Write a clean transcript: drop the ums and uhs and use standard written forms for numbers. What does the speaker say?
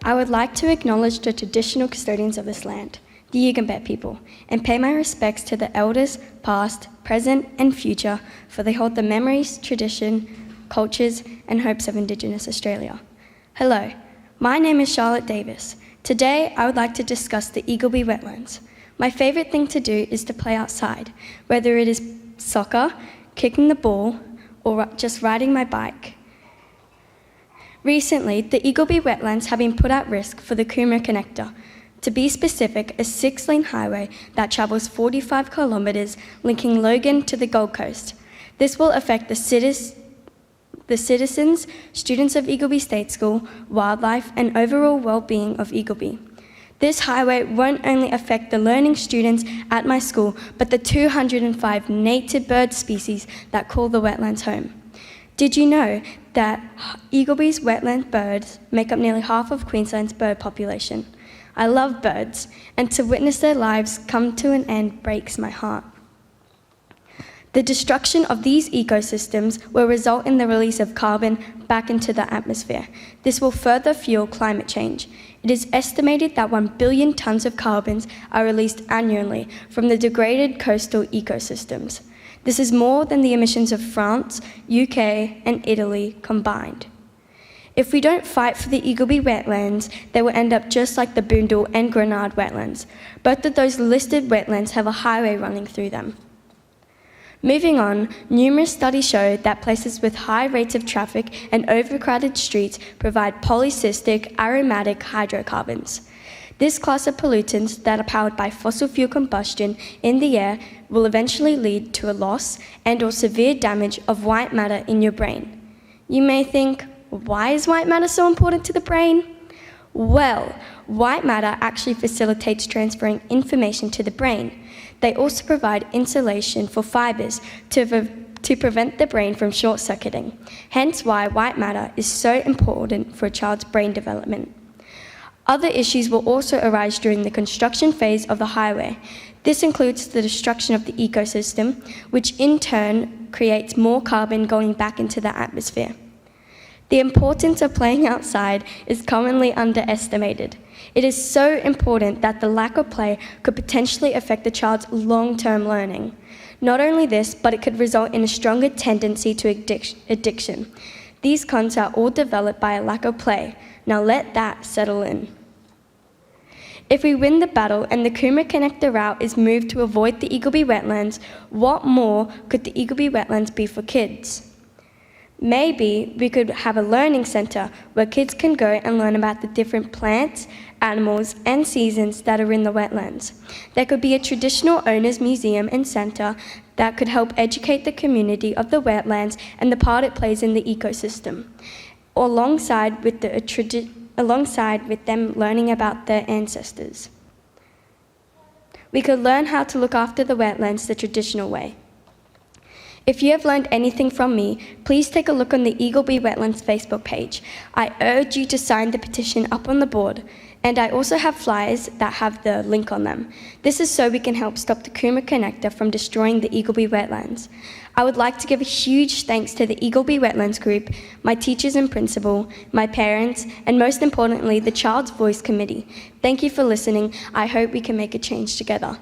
I would like to acknowledge the traditional custodians of this land, the Eagleby people, and pay my respects to the elders, past, present, and future, for they hold the memories, tradition, cultures, and hopes of Indigenous Australia. Hello, my name is Charlotte Davis. Today, I would like to discuss the Eagleby Wetlands. My favourite thing to do is to play outside, whether it is soccer, kicking the ball, or just riding my bike. Recently, the Eagleby Wetlands have been put at risk for the Coomera Connector. To be specific, a 6-lane highway that travels 45 kilometres linking Logan to the Gold Coast. This will affect the citizens, students of Eagleby State School, wildlife, and overall well-being of Eagleby. This highway won't only affect the learning students at my school, but the 205 native bird species that call the wetlands home. Did you know that Eagleby's wetland birds make up nearly half of Queensland's bird population? I love birds, and to witness their lives come to an end breaks my heart. The destruction of these ecosystems will result in the release of carbon back into the atmosphere. This will further fuel climate change. It is estimated that 1 billion tonnes of carbons are released annually from the degraded coastal ecosystems. This is more than the emissions of France, UK, and Italy combined. If we don't fight for the Eagleby Wetlands, they will end up just like the Boondall and Grenard Wetlands. Both of those listed wetlands have a highway running through them. Moving on, numerous studies show that places with high rates of traffic and overcrowded streets provide polycystic aromatic hydrocarbons. This class of pollutants that are powered by fossil fuel combustion in the air will eventually lead to a loss and/or severe damage of white matter in your brain. You may think, why is white matter so important to the brain? Well, white matter actually facilitates transferring information to the brain. They also provide insulation for fibers to prevent the brain from short-circuiting, hence why white matter is so important for a child's brain development. Other issues will also arise during the construction phase of the highway. This includes the destruction of the ecosystem, which in turn creates more carbon going back into the atmosphere. The importance of playing outside is commonly underestimated. It is so important that the lack of play could potentially affect the child's long-term learning. Not only this, but it could result in a stronger tendency to addiction. These cons are all developed by a lack of play. Now let that settle in. If we win the battle and the Coomera Connector route is moved to avoid the Eagleby Wetlands, what more could the Eagleby Wetlands be for kids? Maybe we could have a learning centre where kids can go and learn about the different plants, animals, and seasons that are in the wetlands. There could be a traditional owners museum and centre that could help educate the community of the wetlands and the part it plays in the ecosystem, alongside with them learning about their ancestors. We could learn how to look after the wetlands the traditional way. If you have learned anything from me, please take a look on the Eagleby Wetlands Facebook page. I urge you to sign the petition up on the board, and I also have flyers that have the link on them. This is so we can help stop the Coomera Connector from destroying the Eagleby Wetlands. I would like to give a huge thanks to the Eagleby Wetlands group, my teachers and principal, my parents, and most importantly, the Child's Voice Committee. Thank you for listening. I hope we can make a change together.